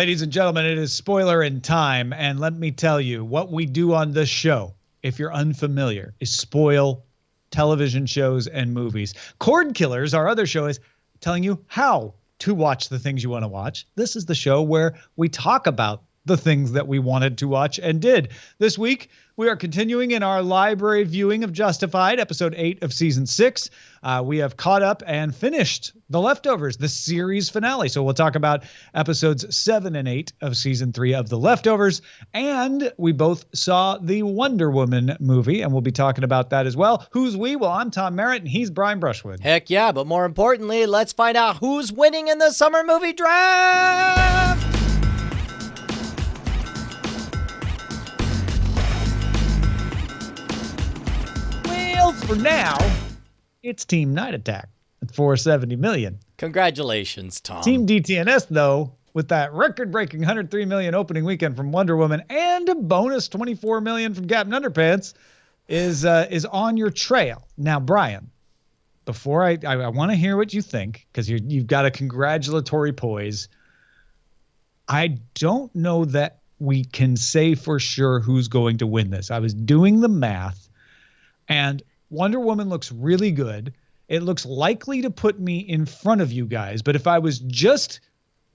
Ladies and gentlemen, it is Spoilerin time, and let me tell you, what we do on this show, if you're unfamiliar, is spoil television shows and movies. Cordkillers, our other show, is telling you how to watch the things you want to watch. This is the show where we talk about the things that we wanted to watch and did. This week, we are continuing in our library viewing of Justified, episode 8 of season 6. We have caught up and finished The Leftovers, the series finale. So we'll talk about episodes 7 and 8 of season 3 of The Leftovers. And we both saw the Wonder Woman movie, and we'll be talking about that as well. Who's we? Well, I'm Tom Merritt, and he's Brian Brushwood. Heck yeah, but more importantly, let's find out who's winning in the summer movie draft! For now, it's Team Night Attack at $470 million. Congratulations, Tom. Team DTNS, though, with that record-breaking $103 million opening weekend from Wonder Woman and a bonus $24 million from Captain Underpants, is on your trail. Now, Brian, before I want to hear what you think, because you've got a congratulatory poise. I don't know that we can say for sure who's going to win this. I was doing the math, and Wonder Woman looks really good. It looks likely to put me in front of you guys. But if I was just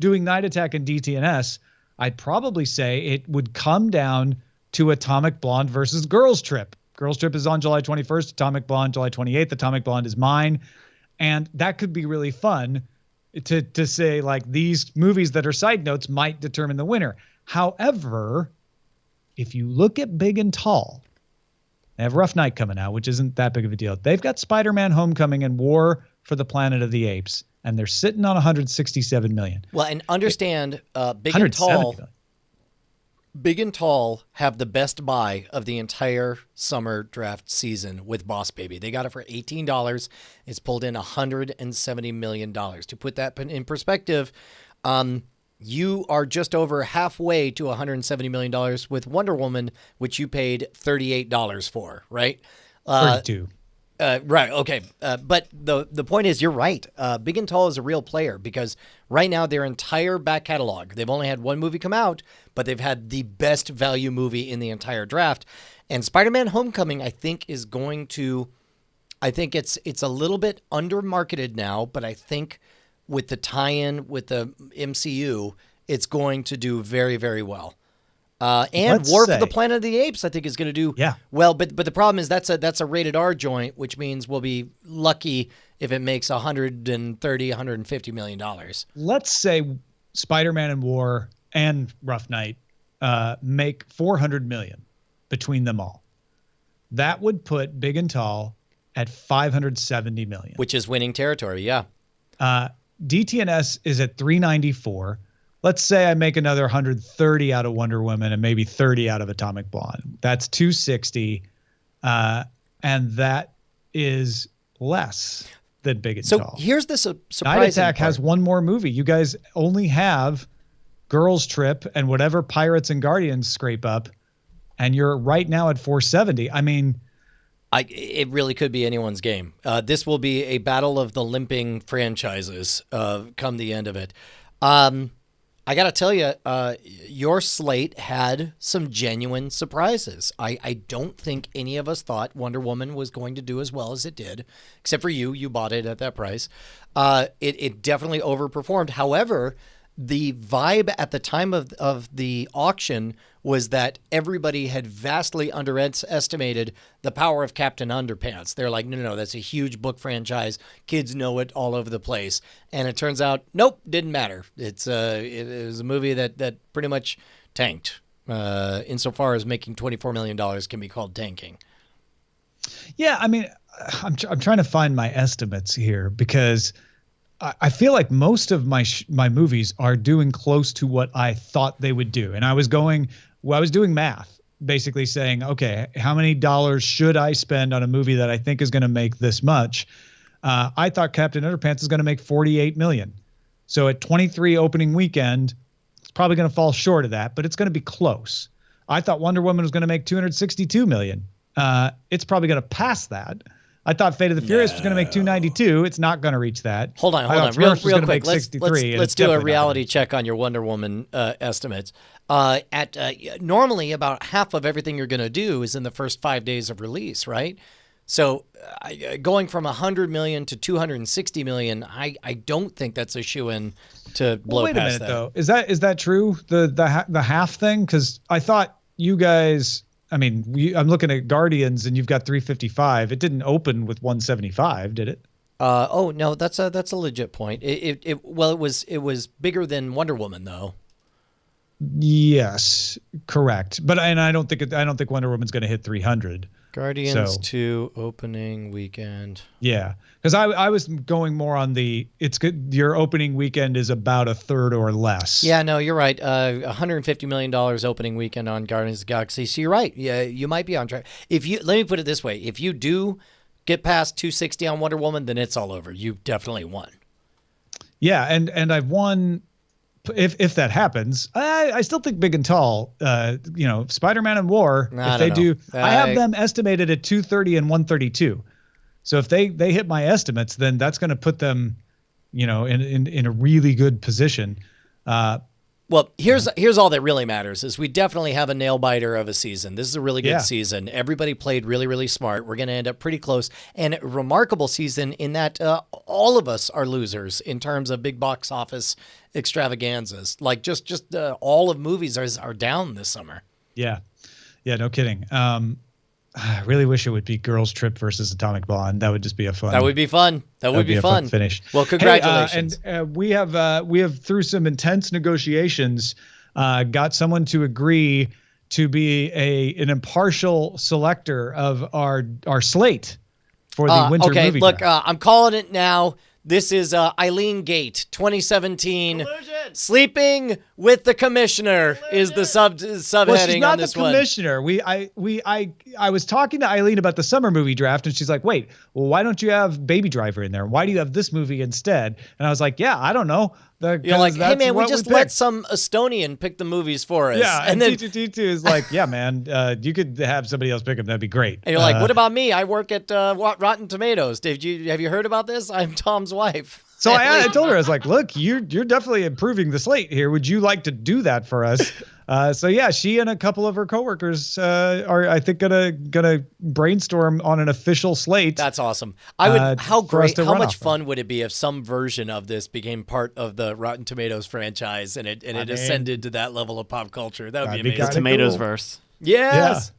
doing Night Attack and DTNS, I'd probably say it would come down to Atomic Blonde versus Girls Trip. Girls Trip is on July 21st. Atomic Blonde, July 28th. Atomic Blonde is mine. And that could be really fun to say, like, these movies that are side notes might determine the winner. However, if you look at Big and Tall, they have Rough Night coming out, which isn't that big of a deal. They've got Spider-Man Homecoming and War for the Planet of the Apes, and they're sitting on $167 million. Well, and understand, Big and Tall have the best buy of the entire summer draft season with Boss Baby. They got it for $18. It's pulled in $170 million. To put that in perspective, you are just over halfway to $170 million with Wonder Woman, which you paid $38 for, right? 32. Right. Okay. But the point is, you're right. Big and Tall is a real player because right now their entire back catalog, they've only had one movie come out, but they've had the best value movie in the entire draft. And Spider-Man Homecoming, I think, it's a little bit under marketed now, but I think with the tie-in with the MCU, it's going to do very, very well. And War for the Planet of the Apes, I think, is going to do well. But the problem is that's a rated R joint, which means we'll be lucky if it makes $150 million. Let's say Spider-Man and War and Rough Night make $400 million between them all. That would put Big and Tall at $570 million, which is winning territory. Yeah. DTNS is at 394. Let's say I make another 130 out of Wonder Woman and maybe 30 out of Atomic Blonde. That's 260. And that is less than Big and Tall. So here's the surprising Night Attack part. has one more movie. You guys only have Girls Trip and whatever Pirates and Guardians scrape up. And you're right now at 470. I mean, it really could be anyone's game. This will be a battle of the limping franchises come the end of it. I got to tell you, your slate had some genuine surprises. I don't think any of us thought Wonder Woman was going to do as well as it did, except for you. You bought it at that price. It definitely overperformed. However, the vibe at the time of the auction was that everybody had vastly underestimated the power of Captain Underpants. They're like, no, that's a huge book franchise. Kids know it all over the place. And it turns out, nope, didn't matter. It was a movie that pretty much tanked insofar as making $24 million can be called tanking. Yeah, I mean, I'm trying to find my estimates here because I feel like most of my movies are doing close to what I thought they would do. And I was doing math, basically saying, okay, how many dollars should I spend on a movie that I think is going to make this much? I thought Captain Underpants is going to make $48 million. So at 23 opening weekend, it's probably going to fall short of that, but it's going to be close. I thought Wonder Woman was going to make $262 million. It's probably going to pass that. I thought Fate of the Furious was going to make 292. It's not going to reach that. Hold on. Real quick. Let's do a reality check on your Wonder Woman estimates. Normally, about half of everything you're going to do is in the first 5 days of release, right? So going from 100 million to 260 million, I don't think that's a shoo-in to blow past that. Wait a minute, though. Is that true? The half thing? Because I thought you guys. I mean, I'm looking at Guardians, and you've got 355. It didn't open with 175, did it? Oh no, that's a legit point. It was bigger than Wonder Woman though. Yes, correct. But I don't think Wonder Woman's going to hit 300. Guardians 2 opening weekend. Yeah, because I was going more on it's good. Your opening weekend is about a third or less. Yeah, no, you're right. $150 million opening weekend on Guardians of the Galaxy. So you're right. Yeah, you might be on track. Let me put it this way: if you do get past 260 on Wonder Woman, then it's all over. You've definitely won. Yeah, and I've won. If that happens, I still think Big and Tall, Spider-Man and War, if they do, I have them estimated at 230 and 132. So if they hit my estimates, then that's going to put them, in a really good position. Well, here's all that really matters is we definitely have a nail biter of a season. This is a really good season. Everybody played really, really smart. We're going to end up pretty close. And a remarkable season in that all of us are losers in terms of big box office extravaganzas. Like just all of movies are down this summer. Yeah. Yeah, no kidding. I really wish it would be Girls Trip versus Atomic Blonde. That would just be a fun. That would be fun. That would be fun. Finish. Well, congratulations. Hey, and we have through some intense negotiations, got someone to agree to be an impartial selector of our slate for the winter movie. Okay, look, I'm calling it now. This is Eileen Gate, 2017. Collusion. Sleeping with the Commissioner is the subheading well, she's not on this the one. Commissioner. I was talking to Eileen about the summer movie draft, and she's like, "Wait, well, why don't you have Baby Driver in there? Why do you have this movie instead?" And I was like, "Yeah, I don't know." You're like, "Hey man, we just let some Estonian pick the movies for us." Yeah, and then T2 is like, "Yeah, man, you could have somebody else pick them. That'd be great." And you're like, "What about me? I work at Rotten Tomatoes. Have you heard about this? I'm Tom's wife." So I told her, I was like, "Look, you're definitely improving the slate here. Would you like to do that for us?" So yeah, she and a couple of her coworkers are, I think, gonna brainstorm on an official slate. That's awesome. How much fun would it be if some version of this became part of the Rotten Tomatoes franchise and it ascended to that level of pop culture? That would be amazing. Tomatoes verse. Yes.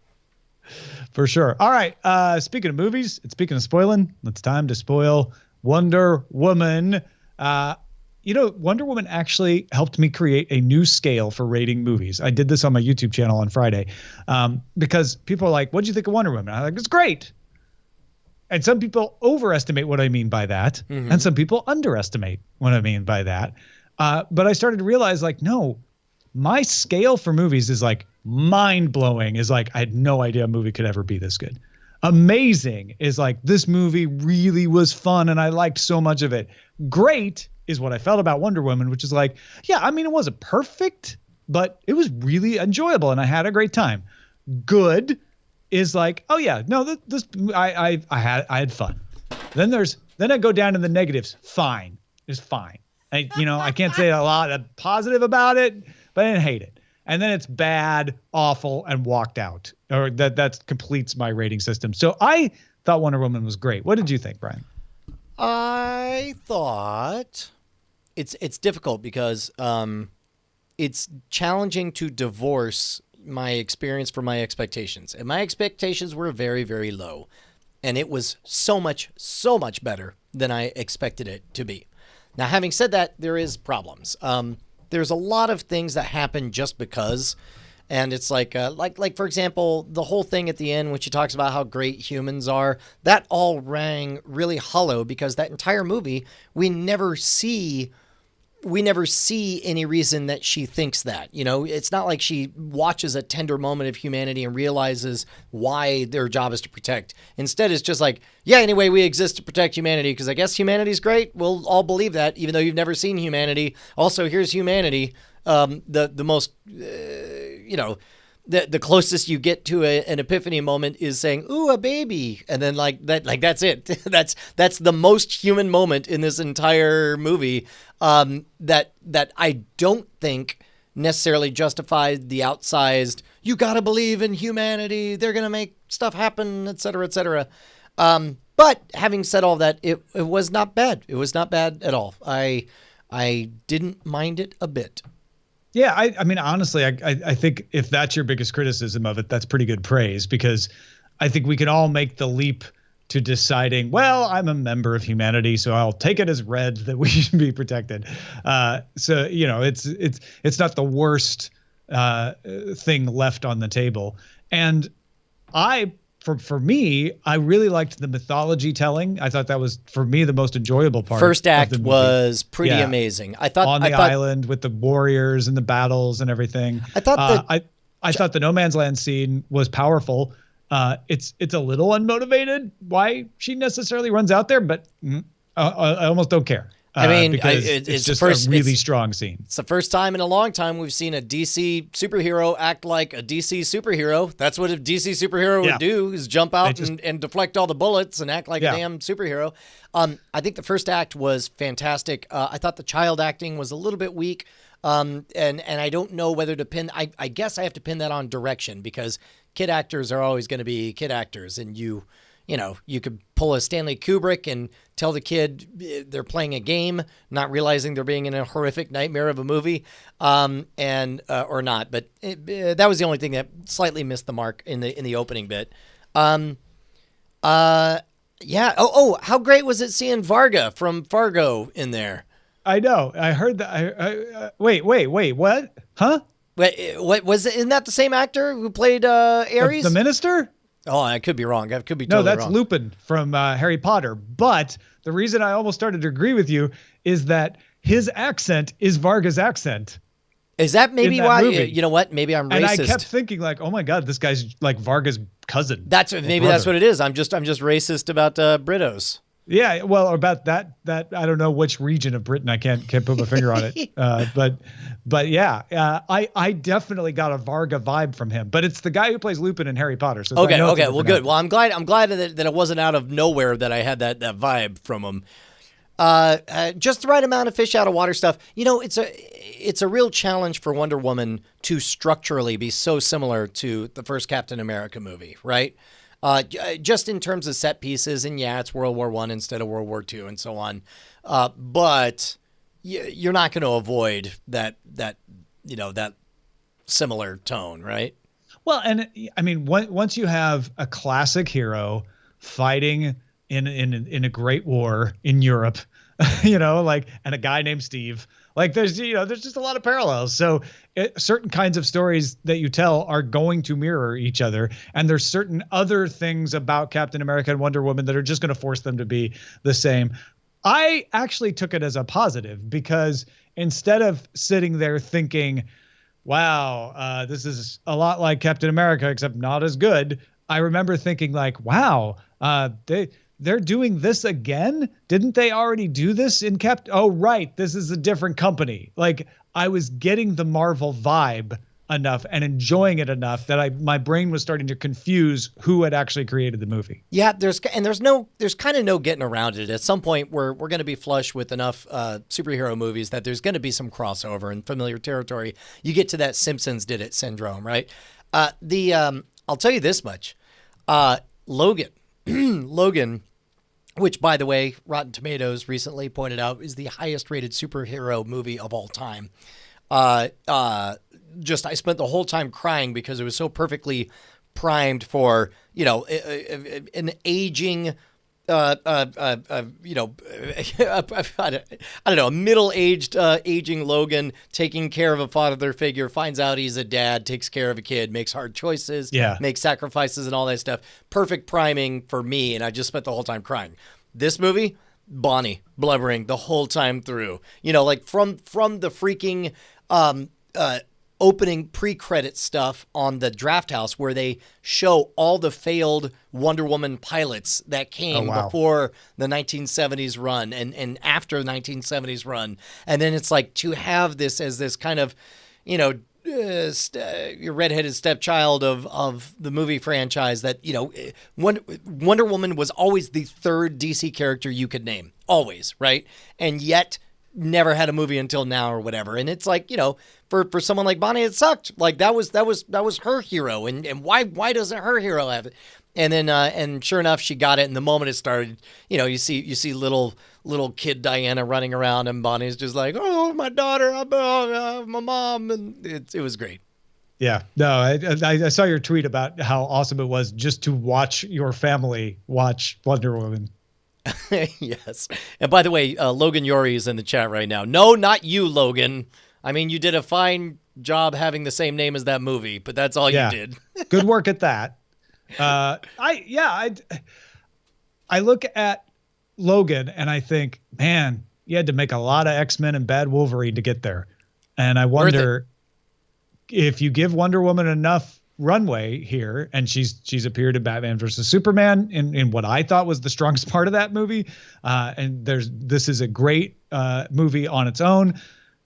Yeah, for sure. All right. Speaking of movies, and speaking of spoiling, it's time to spoil Wonder Woman. Wonder Woman actually helped me create a new scale for rating movies. I did this on my YouTube channel on Friday because people are like, "What'd you think of Wonder Woman?" I'm like, "It's great." And some people overestimate what I mean by that. Mm-hmm. And some people underestimate what I mean by that. But I started to realize, like, no, my scale for movies is like mind-blowing. Is like, I had no idea a movie could ever be this good. Amazing is like, this movie really was fun and I liked so much of it. Great is what I felt about Wonder Woman, which is like, yeah, I mean, it wasn't perfect, but it was really enjoyable and I had a great time. Good is like, oh yeah, no, I had fun. Then I go down to the negatives. Fine is fine. I can't say a lot of positive about it, but I didn't hate it. And then it's bad, awful, and walked out. Or that completes my rating system. So I thought Wonder Woman was great. What did you think, Brian? I thought it's difficult because it's challenging to divorce my experience from my expectations. And my expectations were very, very low. And it was so much better than I expected it to be. Now, having said that, there is problems. There's a lot of things that happen just because, and it's like for example, the whole thing at the end when she talks about how great humans are, that all rang really hollow because that entire movie we never see any reason that she thinks that. It's not like she watches a tender moment of humanity and realizes why their job is to protect. Instead, it's just like, yeah, anyway, we exist to protect humanity because I guess humanity's great. We'll all believe that, even though you've never seen humanity. Also, here's humanity, the most, the closest you get to an epiphany moment is saying, "Ooh, a baby," and then that's it. that's the most human moment in this entire movie. That I don't think necessarily justified the outsized. You got to believe in humanity. They're gonna make stuff happen, et cetera, et cetera. But having said all that, it was not bad. It was not bad at all. I didn't mind it a bit. Yeah, I mean, honestly, I think if that's your biggest criticism of it, that's pretty good praise, because I think we can all make the leap to deciding, well, I'm a member of humanity, so I'll take it as read that we should be protected. So, it's not the worst thing left on the table. And for me, I really liked the mythology telling. I thought that was, for me, the most enjoyable part. First act was pretty amazing. I thought island with the warriors and the battles and everything. I thought the no man's land scene was powerful. It's a little unmotivated why she necessarily runs out there, but I almost don't care. I mean, because it's just a really strong scene. It's the first time in a long time we've seen a DC superhero act like a DC superhero. That's what a DC superhero would do, is jump out and deflect all the bullets and act like a damn superhero. I think the first act was fantastic. I thought the child acting was a little bit weak. And I don't know whether to pin, I guess I have to pin that on direction, because kid actors are always going to be kid actors, and you could pull a Stanley Kubrick and tell the kid they're playing a game, not realizing they're being in a horrific nightmare of a movie, or not. But that was the only thing that slightly missed the mark in the opening bit. Yeah. Oh, how great was it seeing Varga from Fargo in there? I know. I heard that. Wait. What? Huh? Wait, what was it? Isn't that the same actor who played Ares? The minister? Oh, I could be wrong. I could be totally wrong. No, that's Lupin from Harry Potter. But the reason I almost started to agree with you is that his accent is Varga's accent. Is that maybe why? Movie. You know what? Maybe I'm racist. And I kept thinking, like, oh my God, this guy's like Varga's cousin. That's what it is. I'm just racist about Britos. Yeah, well, about that I don't know which region of Britain. I can't put my finger on it. But yeah, I definitely got a Varga vibe from him. But it's the guy who plays Lupin in Harry Potter. So okay, well, good. Well, I'm glad that it wasn't out of nowhere that I had that vibe from him. Just the right amount of fish out of water stuff. It's a real challenge for Wonder Woman to structurally be so similar to the first Captain America movie, right? Just in terms of set pieces, and it's World War I instead of World War II and so on. But you're not going to avoid that similar tone, right? Well, and I mean, once you have a classic hero fighting in a great war in Europe, and a guy named Steve, there's just a lot of parallels. So certain kinds of stories that you tell are going to mirror each other. And there's certain other things about Captain America and Wonder Woman that are just going to force them to be the same. I actually took it as a positive, because instead of sitting there thinking, wow, this is a lot like Captain America, except not as good, I remember thinking like, wow, they're doing this again? Didn't they already do this in Oh, right. This is a different company. I was getting the Marvel vibe enough and enjoying it enough that my brain was starting to confuse who had actually created the movie. Yeah, there's kind of no getting around it. At some point, we're going to be flush with enough superhero movies that there's going to be some crossover and familiar territory. You get to that Simpsons did it syndrome, right? I'll tell you this much. Logan, which, by the way, Rotten Tomatoes recently pointed out is the highest rated superhero movie of all time. I spent the whole time crying because it was so perfectly primed for, an aging, I don't know, a middle-aged, aging Logan taking care of a father figure, finds out he's a dad, takes care of a kid, makes hard choices, makes sacrifices and all that stuff. Perfect priming for me, and I just spent the whole time crying. This movie, Bonnie blubbering the whole time through. From the freaking opening pre-credit stuff on the Draft House, where they show all the failed Wonder Woman pilots that came before the 1970s run and after the 1970s run. And then it's like to have this as this kind of, your redheaded stepchild of the movie franchise that, Wonder Woman was always the third DC character you could name. Always, right? And yet never had a movie until now or whatever. And it's like, for someone like Bonnie, it sucked. Like that was her hero. And why doesn't her hero have it? And then and sure enough, she got it. And the moment it started, you see little kid Diana running around, and Bonnie's just like, "Oh, my daughter, my mom," and it was great. Yeah, no, I saw your tweet about how awesome it was just to watch your family watch Wonder Woman. Yes, and by the way, Logan Yori is in the chat right now. No, not you, Logan. I mean, you did a fine job having the same name as that movie, but that's all you did. Good work at that. I look at Logan and I think, man, you had to make a lot of X-Men and Bad Wolverine to get there. And I wonder if you give Wonder Woman enough runway here, and she's appeared in Batman versus Superman in what I thought was the strongest part of that movie. And this is a great movie on its own.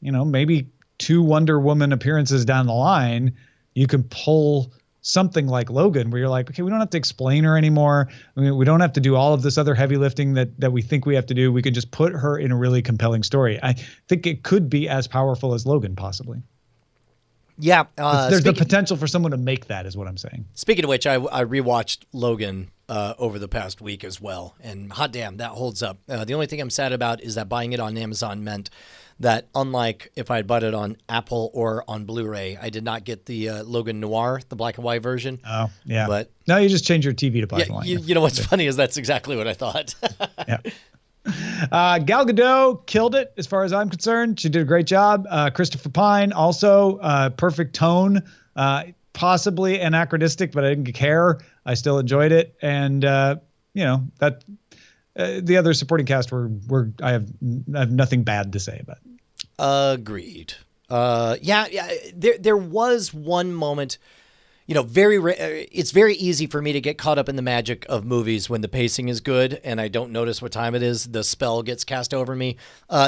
Maybe 2 Wonder Woman appearances down the line, you can pull something like Logan where you're like, okay, we don't have to explain her anymore. I mean, we don't have to do all of this other heavy lifting that we think we have to do. We can just put her in a really compelling story. I think it could be as powerful as Logan, possibly. Yeah. There's the potential for someone to make that, is what I'm saying. Speaking of which, I rewatched Logan over the past week as well. And hot damn, that holds up. The only thing I'm sad about is that buying it on Amazon meant that, unlike if I had bought it on Apple or on Blu-ray, I did not get the Logan Noir, the black and white version. Oh, yeah. But now you just change your TV to black and white. You know what's funny is that's exactly what I thought. Yeah. Gal Gadot killed it as far as I'm concerned. She did a great job. Christopher Pine also perfect tone, possibly anachronistic, but I didn't care. I still enjoyed it. And, that the other supporting cast were I have nothing bad to say about it. Agreed. There was one moment, it's very easy for me to get caught up in the magic of movies when the pacing is good and I don't notice what time it is. The spell gets cast over me.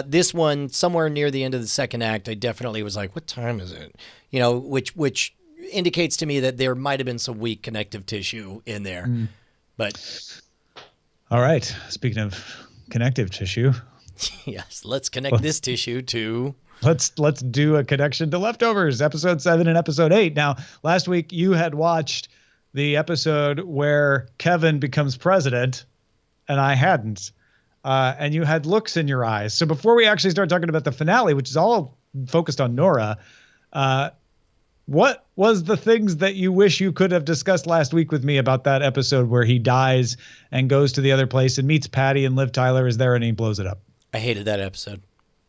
This one, somewhere near the end of the second act, I definitely was like, what time is it? Which indicates to me that there might have been some weak connective tissue in there. But all right. Speaking of connective tissue. Yes, let's connect this tissue to... Let's do a connection to Leftovers, episode 7 and episode 8. Now, last week you had watched the episode where Kevin becomes president, and I hadn't. And you had looks in your eyes. So before we actually start talking about the finale, which is all focused on Nora, what was the things that you wish you could have discussed last week with me about that episode where he dies and goes to the other place and meets Patty and Liv Tyler is there and he blows it up? I hated that episode.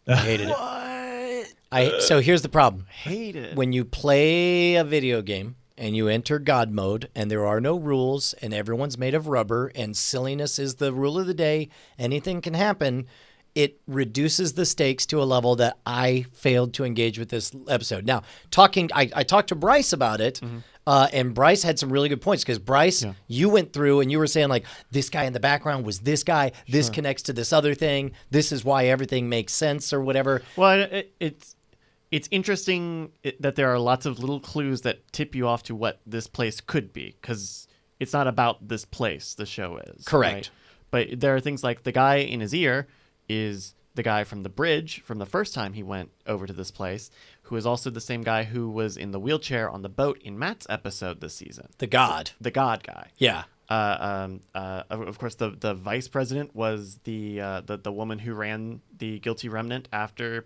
I hated it. So here's the problem. Hate it. When you play a video game and you enter God mode and there are no rules and everyone's made of rubber and silliness is the rule of the day, anything can happen, it reduces the stakes to a level that I failed to engage with this episode. Now, I talked to Bryce about it, and Bryce had some really good points because Bryce, you went through and you were saying like, this guy in the background was this guy, this connects to this other thing, this is why everything makes sense or whatever. Well, it's interesting that there are lots of little clues that tip you off to what this place could be because it's not about this place, the show is. Correct. Right? But there are things like the guy in his ear is the guy from the bridge from the first time he went over to this place, who is also the same guy who was in the wheelchair on the boat in Matt's episode this season. The God guy. Yeah. Of course, the vice president was the woman who ran the Guilty Remnant after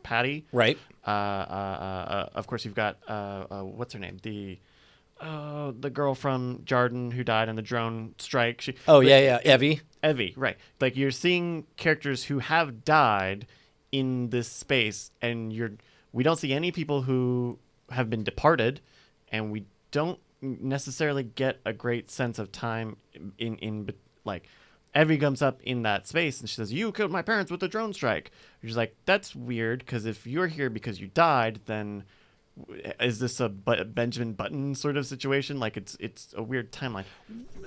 Patty. Right. Of course, you've got what's her name? The girl from Jarden who died in the drone strike. Evie, right. Like you're seeing characters who have died in this space and we don't see any people who have been departed and we don't necessarily get a great sense of time in like Evie comes up in that space and she says, "You killed my parents with a drone strike." She's like, "That's weird because if you're here because you died, then is this a Benjamin Button sort of situation? Like it's a weird timeline.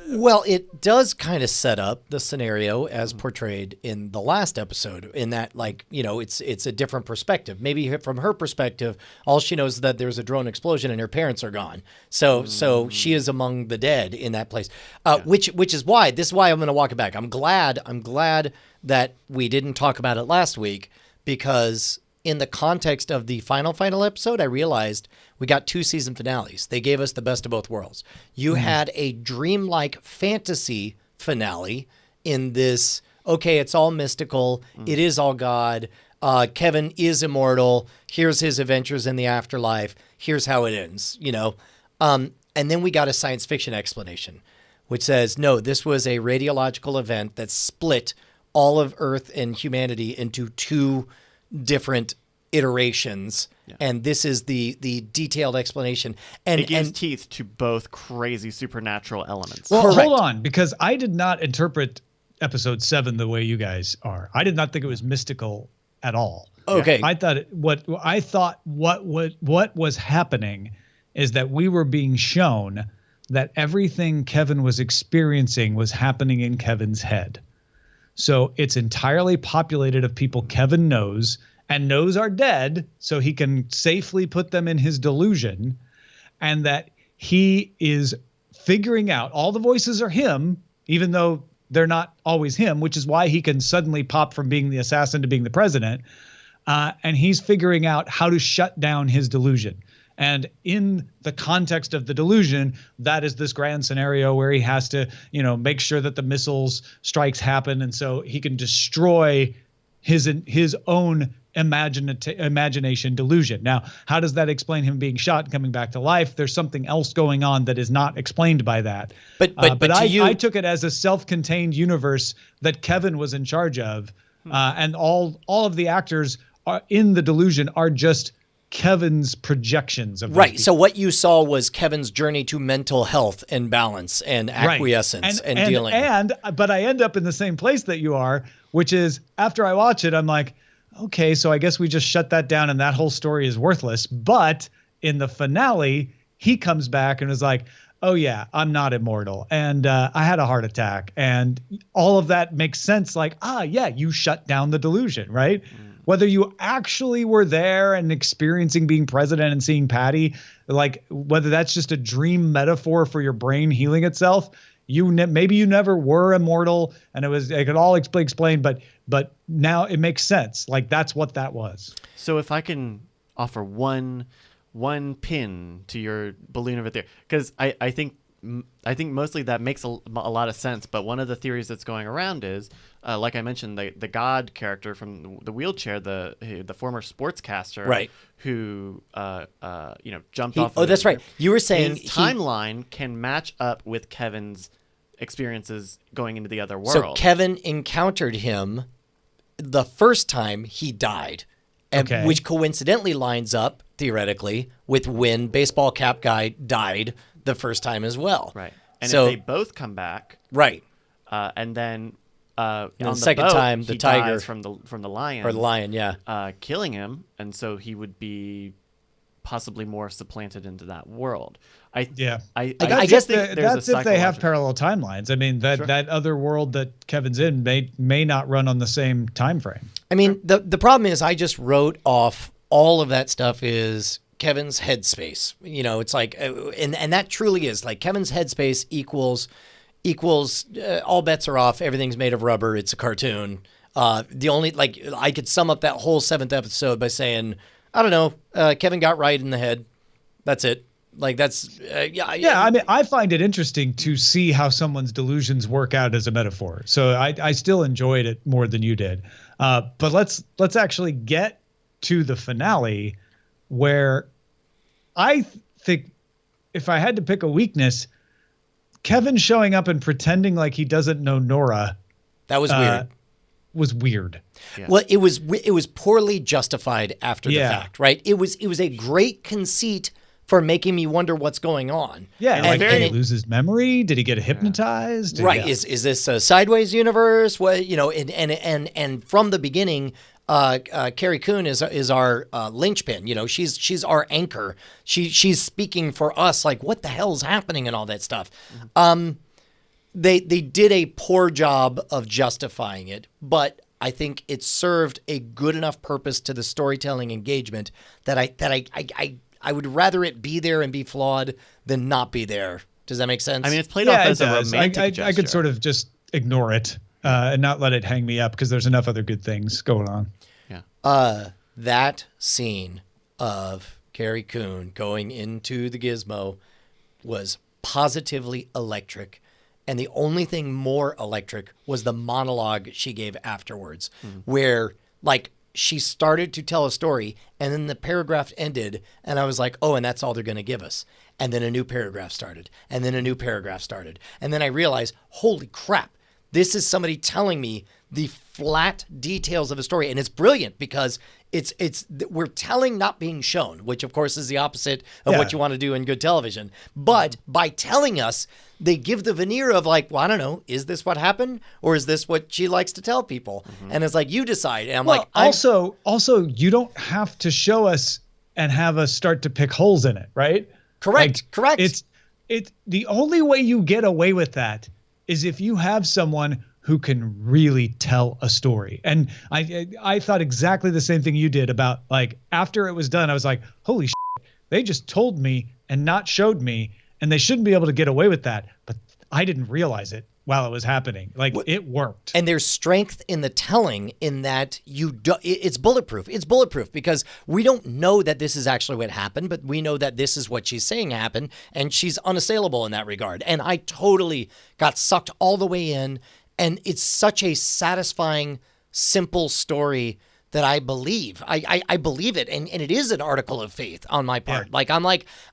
Well, it does kind of set up the scenario as portrayed in the last episode, in that, like, you know, it's a different perspective. Maybe from her perspective, all she knows is that there's a drone explosion and her parents are gone. So she is among the dead in that place, which is why I'm going to walk it back. I'm glad that we didn't talk about it last week, because in the context of the final episode, I realized we got 2 season finales. They gave us the best of both worlds. You had a dreamlike fantasy finale in this, okay, it's all mystical. It is all God. Kevin is immortal. Here's his adventures in the afterlife. Here's how it ends, you know. And then we got a science fiction explanation, which says, no, this was a radiological event that split all of Earth and humanity into 2 different iterations, and this is the detailed explanation. And it gives teeth to both crazy supernatural elements. Well, hold on, because I did not interpret episode 7 the way you guys are. I did not think it was mystical at all. Okay, I thought what was happening is that we were being shown that everything Kevin was experiencing was happening in Kevin's head. So it's entirely populated of people Kevin knows and knows are dead, so he can safely put them in his delusion, and that he is figuring out all the voices are him, even though they're not always him, which is why he can suddenly pop from being the assassin to being the president. And he's figuring out how to shut down his delusion. And in the context of the delusion, that is this grand scenario where he has to, you know, make sure that the missiles strikes happen. And so he can destroy his own imagination delusion. Now, how does that explain him being shot and coming back to life? There's something else going on that is not explained by that. But I took it as a self-contained universe that Kevin was in charge of. And all of the actors are in the delusion are just Kevin's projections of right. So what you saw was Kevin's journey to mental health and balance and acquiescence and dealing. But I end up in the same place that you are, which is after I watch it, I'm like, okay, so I guess we just shut that down and that whole story is worthless. But in the finale, he comes back and is like, oh yeah, I'm not immortal. And I had a heart attack. And all of that makes sense. Like, yeah, you shut down the delusion, right? Whether you actually were there and experiencing being president and seeing Patty, like whether that's just a dream metaphor for your brain healing itself, maybe you never were immortal, and it could all explain, but now it makes sense. Like that's what that was. So if I can offer one pin to your balloon over there, because I think mostly that makes a lot of sense. But one of the theories that's going around is, like I mentioned, the God character from the wheelchair, the former sportscaster, right, who jumped off. Oh, that's right. You were saying his timeline can match up with Kevin's experiences going into the other world. So Kevin encountered him the first time he died, which coincidentally lines up theoretically with when baseball cap guy died the first time as well. Right. And if they both come back, right, and then the second time the tiger dies from the lion, or the lion, killing him, and so he would be possibly more supplanted into that world. I guess that's if they have parallel timelines. I mean, that other world that Kevin's in may not run on the same time frame. I mean, the problem is I just wrote off all of that stuff is Kevin's headspace. You know, it's like, and that truly is like Kevin's headspace equals all bets are off. Everything's made of rubber. It's a cartoon. The only, like, I could sum up that whole 7th episode by saying, I don't know, Kevin got right in the head. That's it. Like that's I mean, I find it interesting to see how someone's delusions work out as a metaphor. So I still enjoyed it more than you did. But let's actually get to the finale, where I think if I had to pick a weakness, Kevin showing up and pretending like he doesn't know Nora. That was weird. Was weird. Yeah. Well, it was poorly justified after the fact, right? It was a great conceit for making me wonder what's going on. Yeah, did he lose his memory? Did he get hypnotized? Right. Yeah. Is this a sideways universe? What, you know, and from the beginning, Carrie Coon is our linchpin. You know, she's our anchor. She's speaking for us, like what the hell's happening and all that stuff. Mm-hmm. They did a poor job of justifying it, but I think it served a good enough purpose to the storytelling engagement that I would rather it be there and be flawed than not be there. Does that make sense? I mean, it's played off as a romantic gesture. I could sort of just ignore it and not let it hang me up because there's enough other good things going on. Yeah. That scene of Carrie Coon going into the gizmo was positively electric. And the only thing more electric was the monologue she gave afterwards, where like she started to tell a story and then the paragraph ended and I was like, oh, and that's all they're going to give us. And then a new paragraph started and then a new paragraph started. And then I realized, holy crap, this is somebody telling me the flat details of a story. And it's brilliant because we're telling, not being shown, which of course is the opposite of what you want to do in good television. But by telling us, they give the veneer of like, well, I don't know, is this what happened? Or is this what she likes to tell people? Mm-hmm. And it's like, you decide. And also, you don't have to show us and have us start to pick holes in it, right? Correct. It's the only way you get away with that is if you have someone who can really tell a story. And I thought exactly the same thing you did about like, after it was done, I was like, holy shit, they just told me and not showed me, and they shouldn't be able to get away with that. But I didn't realize it while it was happening. Like it worked. And there's strength in the telling in that it's bulletproof. It's bulletproof because we don't know that this is actually what happened, but we know that this is what she's saying happened, and she's unassailable in that regard. And I totally got sucked all the way in. And it's such a satisfying, simple story that I believe. I believe it, and it is an article of faith on my part. Yeah.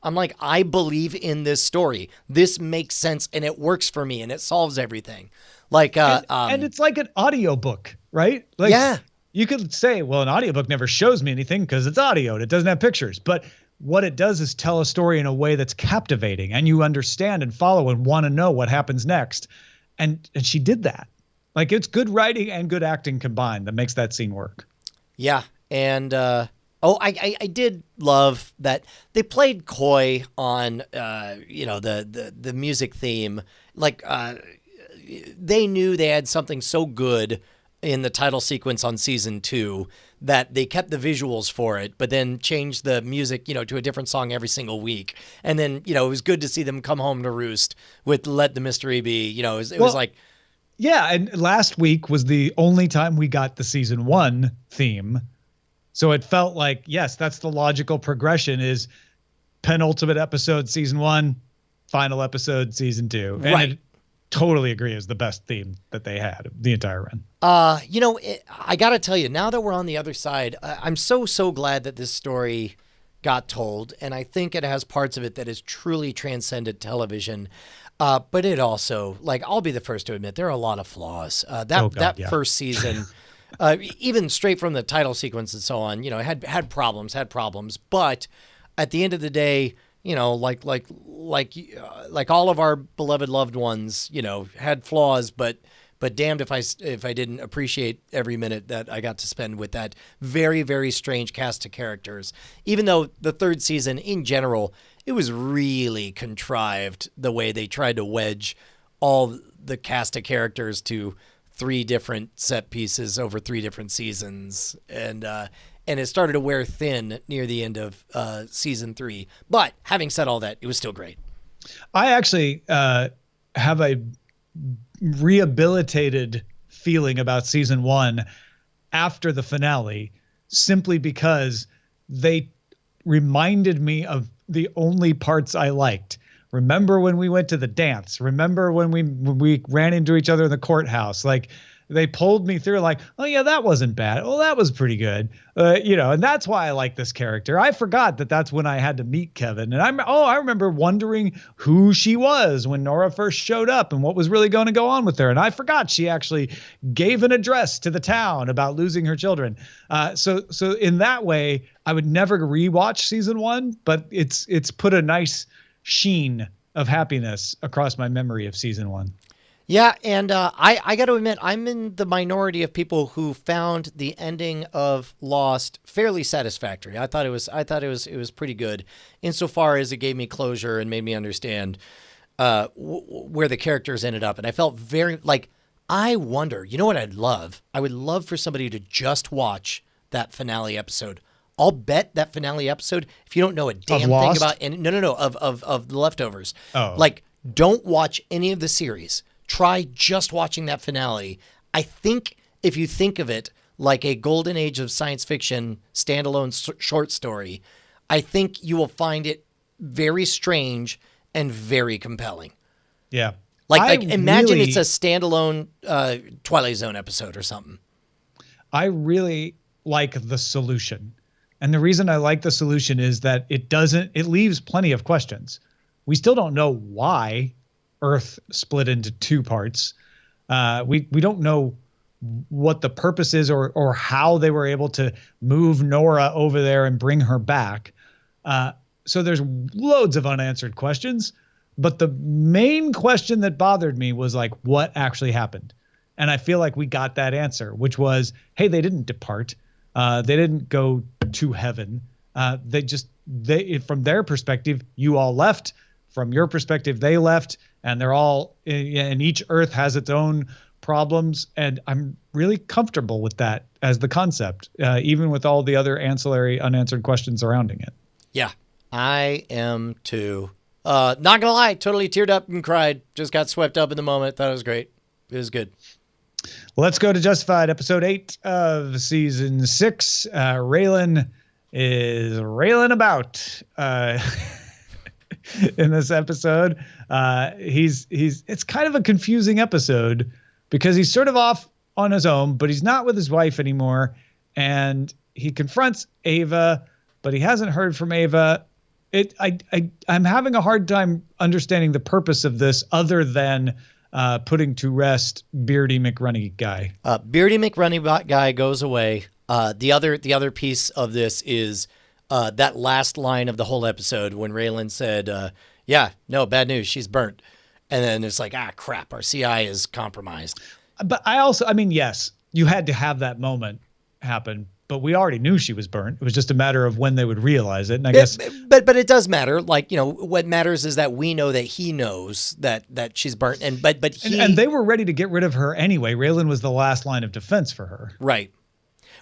I'm like, I believe in this story. This makes sense, and it works for me, and it solves everything. Like, and it's like an audiobook, right? Like, yeah. You could say, well, an audiobook never shows me anything because it's audio and it doesn't have pictures. But what it does is tell a story in a way that's captivating, and you understand and follow and want to know what happens next. And she did that. Like, it's good writing and good acting combined that makes that scene work. Yeah. And, I did love that they played coy on, the music theme. Like, they knew they had something so good in the title sequence on season 2 that they kept the visuals for it, but then changed the music, to a different song every single week. And then, it was good to see them come home to roost with Let the Mystery Be. It was like... Yeah, and last week was the only time we got the season 1 theme. So it felt like, yes, that's the logical progression is penultimate episode season 1, final episode season 2. And right. I totally agree, is the best theme that they had the entire run. I got to tell you, now that we're on the other side, I'm so glad that this story got told. And I think it has parts of it that has truly transcended television. But it also, like, I'll be the first to admit, there are a lot of flaws. First season, even straight from the title sequence and so on, had problems. But at the end of the day, like all of our beloved loved ones, had flaws, but damned if I didn't appreciate every minute that I got to spend with that very, very strange cast of characters. Even though the third season in general, it was really contrived the way they tried to wedge all the cast of characters to 3 different set pieces over 3 different seasons. And it started to wear thin near the end of season 3. But having said all that, it was still great. I actually have a rehabilitated feeling about season 1 after the finale, simply because they reminded me of the only parts I liked. Remember when we went to the dance? Remember when we ran into each other in the courthouse? Like, they pulled me through like, oh yeah, that wasn't bad. Oh, that was pretty good. And that's why I like this character. I forgot that that's when I had to meet Kevin. And I remember wondering who she was when Nora first showed up and what was really going to go on with her. And I forgot she actually gave an address to the town about losing her children. So in that way, I would never rewatch season 1, but it's put a nice sheen of happiness across my memory of season 1. Yeah, and I got to admit, I'm in the minority of people who found the ending of Lost fairly satisfactory. I thought it was pretty good, insofar as it gave me closure and made me understand where the characters ended up. And I felt very like, I wonder, you know what I'd love? I would love for somebody to just watch that finale episode. I'll bet that finale episode, if you don't know a damn thing about, and no, of The Leftovers, like, don't watch any of the series. Try just watching that finale. I think if you think of it like a golden age of science fiction standalone short story, I think you will find it very strange and very compelling. Yeah. Like imagine it's a standalone Twilight Zone episode or something. I really like the solution. And the reason I like the solution is that it leaves plenty of questions. We still don't know why Earth split into two parts. We don't know what the purpose is or how they were able to move Nora over there and bring her back. So there's loads of unanswered questions. But the main question that bothered me was like, what actually happened? And I feel like we got that answer, which was, hey, they didn't depart. They didn't go to heaven. They from their perspective, you all left. From your perspective, they left, and they're all, and each Earth has its own problems. And I'm really comfortable with that as the concept, even with all the other ancillary unanswered questions surrounding it. Yeah, I am too. Not gonna lie, totally teared up and cried. Just got swept up in the moment. Thought it was great. It was good. Let's go to Justified, episode 8 of season 6. Raylan is railing about in this episode. It's kind of a confusing episode because he's sort of off on his own, but he's not with his wife anymore. And he confronts Ava, but he hasn't heard from Ava. I'm having a hard time understanding the purpose of this other than putting to rest Beardy McRunny guy. Beardy McRunny guy goes away. The other piece of this is that last line of the whole episode when Raylan said, yeah, no, bad news, she's burnt. And then it's like, crap, our CI is compromised. But I mean, yes, you had to have that moment happen, but we already knew she was burnt. It was just a matter of when they would realize it. And I guess, but it does matter. Like, what matters is that we know that he knows that she's burnt, and they were ready to get rid of her anyway. Raylan was the last line of defense for her. Right.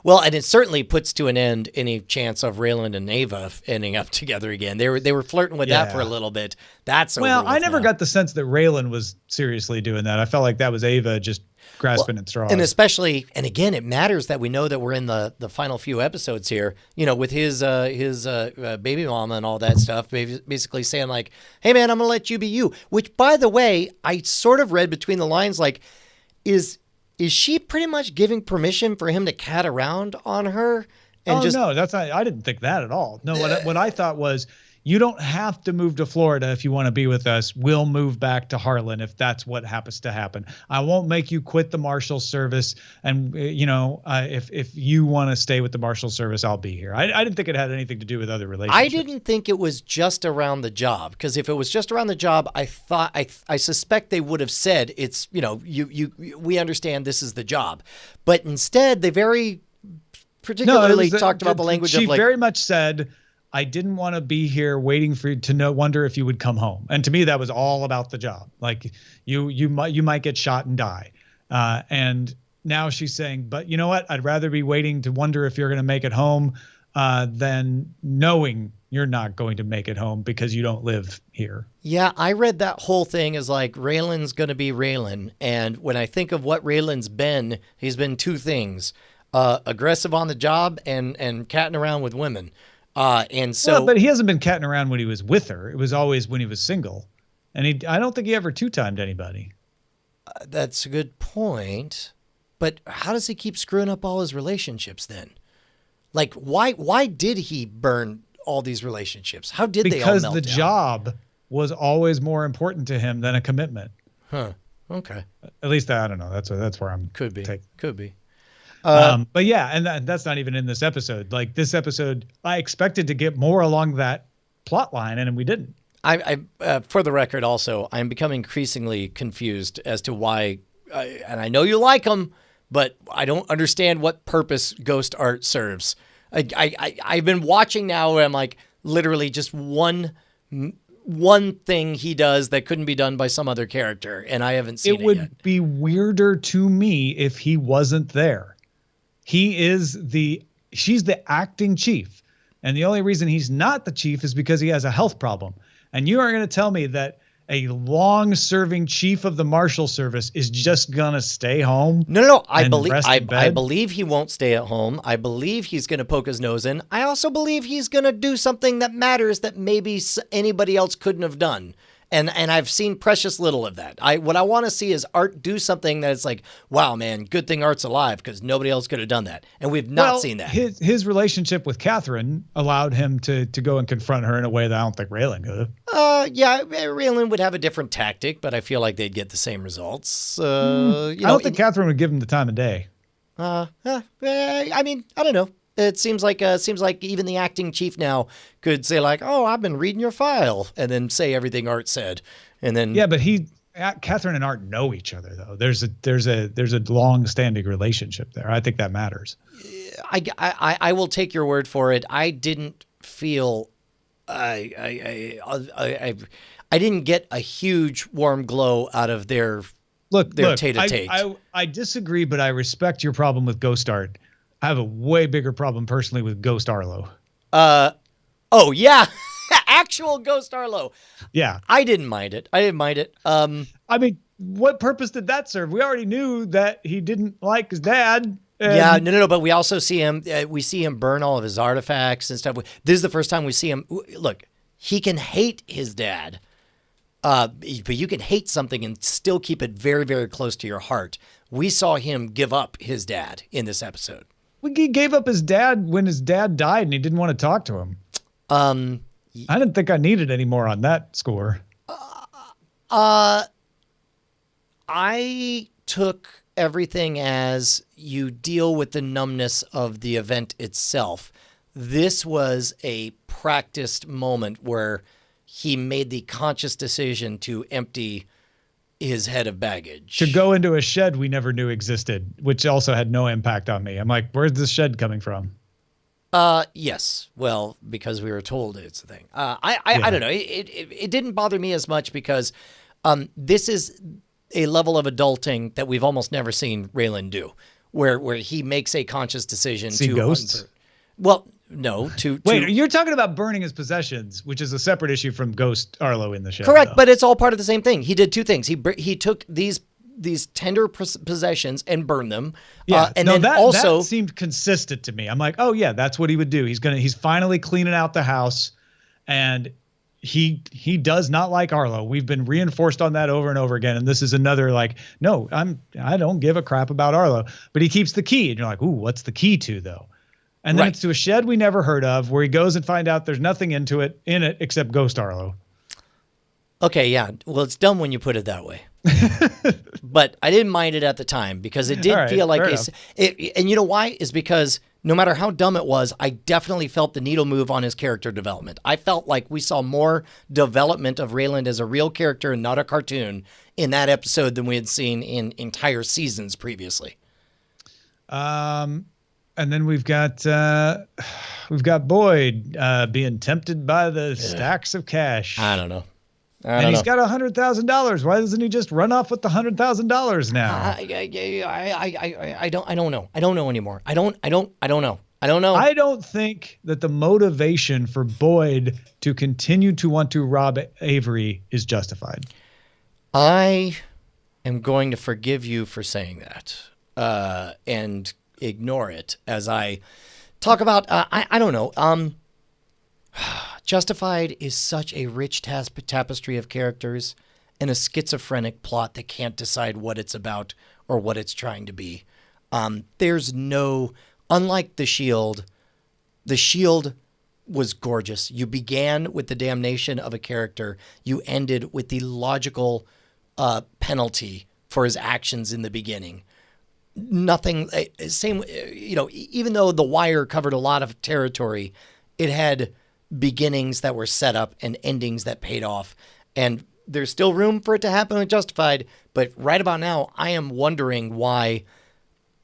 Well, and it certainly puts to an end any chance of Raylan and Ava ending up together again. They were flirting with that for a little bit. That's over with I never now. got the sense that Raylan was seriously doing that. I felt like that was Ava just grasping at straws. And especially, and again, it matters that we know that we're in the final few episodes here, with his baby mama and all that stuff, basically saying like, hey man, I'm going to let you be you, which by the way, I sort of read between the lines, like, is she pretty much giving permission for him to cat around on her? And no, that's not, I didn't think that at all. No, what I thought was, you don't have to move to Florida if you want to be with us. We'll move back to Harlan if that's what happens to happen. I won't make you quit the Marshal Service. And, if you want to stay with the Marshal Service, I'll be here. I didn't think it had anything to do with other relationships. I didn't think it was just around the job, because if it was just around the job, I suspect they would have said it's, we understand this is the job. But instead, they very particularly talked about the language of like. She very much said, I didn't want to be here waiting for you to wonder if you would come home. And to me, that was all about the job. Like you might get shot and die. And now she's saying, but you know what? I'd rather be waiting to wonder if you're going to make it home than knowing you're not going to make it home because you don't live here. Yeah, I read that whole thing as like Raylan's going to be Raylan. And when I think of what Raylan's been, he's been two things, aggressive on the job and catting around with women. But he hasn't been catting around when he was with her. It was always when he was single. And I don't think he ever two-timed anybody. That's a good point. But how does he keep screwing up all his relationships then? Like, why did he burn all these relationships? How did they all melt down? Because the job was always more important to him than a commitment. Huh. Okay. At least I don't know. That's where I'm Could be. But yeah, and that's not even in this episode. Like this episode, I expected to get more along that plot line, and we didn't. For the record, also, I'm becoming increasingly confused as to why, and I know you like him, but I don't understand what purpose ghost art serves. I've been watching now where I'm like, literally just one thing he does that couldn't be done by some other character, and I haven't seen it yet. It would be weirder to me if he wasn't there. She's the acting chief. And the only reason he's not the chief is because he has a health problem. And you are going to tell me that a long-serving chief of the Marshal Service is just going to stay home? No. I believe he won't stay at home. I believe he's going to poke his nose in. I also believe he's going to do something that matters that maybe anybody else couldn't have done. And I've seen precious little of that. What I want to see is Art do something that it's like, wow, man, good thing Art's alive because nobody else could have done that. And we've not seen that. His relationship with Catherine allowed him to go and confront her in a way that I don't think Raylan could have. Yeah, Raylan would have a different tactic, but I feel like they'd get the same results. I don't think Catherine would give him the time of day. I mean, I don't know. It seems like even the acting chief now could say like, "Oh, I've been reading your file," and then say everything Art said, and then but Catherine and Art know each other though. There's a long-standing relationship there. I think that matters. I will take your word for it. I didn't feel I didn't get a huge warm glow out of their tete-a-tete. I disagree, but I respect your problem with Ghost Art. I have a way bigger problem personally with Ghost Arlo. Oh yeah, actual Ghost Arlo. Yeah, I didn't mind it. I mean, what purpose did that serve? We already knew that he didn't like his dad. Yeah, no. But we also see him. We see him burn all of his artifacts and stuff. This is the first time we see him. Look, he can hate his dad. But you can hate something and still keep it very, very close to your heart. We saw him give up his dad in this episode. He gave up his dad when his dad died and he didn't want to talk to him. I didn't think I needed any more on that score. I took everything as you deal with the numbness of the event itself. This was a practiced moment where he made the conscious decision to empty his head of baggage. To go into a shed we never knew existed, which also had no impact on me. I'm like, where's this shed coming from? Yes. Well, because we were told it's a thing. I don't know. It didn't bother me as much because this is a level of adulting that we've almost never seen Raylan do, where he makes a conscious decision See to ghosts. Well, no. Wait, you're talking about burning his possessions, which is a separate issue from Ghost Arlo in the show. Correct, though. but it's all part of the same thing. He did two things. He took these tender possessions and burned them. Yeah, and that seemed consistent to me. I'm like, oh yeah, that's what he would do. He's finally cleaning out the house, and he does not like Arlo. We've been reinforced on that over and over again. And this is another like, no, I don't give a crap about Arlo, but he keeps the key, and you're like, ooh, what's the key to though? And then it's to a shed we never heard of, where he goes and find out there's nothing in it except Ghost Arlo. Okay, yeah. Well, it's dumb when you put it that way. But I didn't mind it at the time because it did feel like and you know why? Is because no matter how dumb it was, I definitely felt the needle move on his character development. I felt like we saw more development of Raylan as a real character and not a cartoon in that episode than we had seen in entire seasons previously. And then we've got Boyd being tempted by the stacks of cash. I don't know. He's got $100,000. Why doesn't he just run off with the $100,000 now? I don't know. I don't know anymore. I don't know. I don't know. I don't think that the motivation for Boyd to continue to want to rob Avery is justified. I am going to forgive you for saying that and ignore it as I talk about, I don't know. Justified is such a rich tapestry of characters and a schizophrenic plot that can't decide what it's about or what it's trying to be. There's no, unlike The Shield was gorgeous. You began with the damnation of a character. You ended with the logical penalty for his actions in the beginning. Nothing, same, even though The Wire covered a lot of territory, it had beginnings that were set up and endings that paid off. And there's still room for it to happen with Justified, but right about now, I am wondering why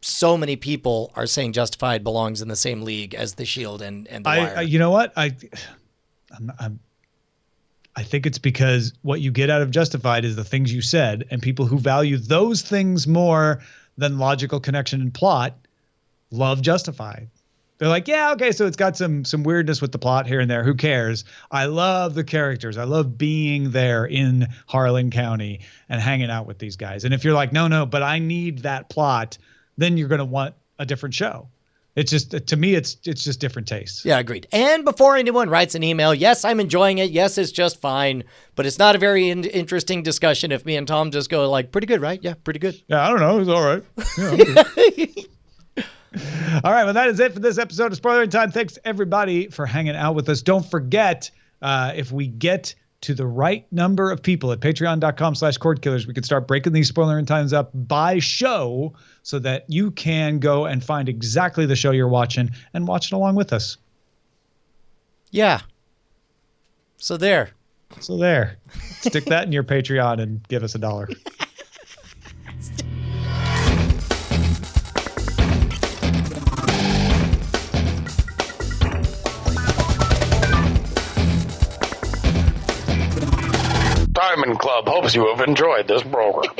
so many people are saying Justified belongs in the same league as The Shield and The Wire. You know what? I think it's because what you get out of Justified is the things you said, and people who value those things more than logical connection and plot love Justified. They're like, yeah, okay, so it's got some weirdness with the plot here and there. Who cares? I love the characters. I love being there in Harlan County and hanging out with these guys. And if you're like, no, but I need that plot, then you're going to want a different show. It's just, to me, it's just different tastes. Yeah, agreed. And before anyone writes an email, yes, I'm enjoying it. Yes, it's just fine. But it's not a very interesting discussion if me and Tom just go like, pretty good, right? Yeah, pretty good. Yeah, I don't know. It's all right. Yeah, all right, well, that is it for this episode of Spoilerin Time. Thanks, everybody, for hanging out with us. Don't forget, if we get to the right number of people at patreon.com/Cordkillers, we can start breaking these Spoilerin Times up by show so that you can go and find exactly the show you're watching and watch it along with us. Yeah. So there. Stick that in your Patreon and give us $1. Diamond Club hopes you have enjoyed this program.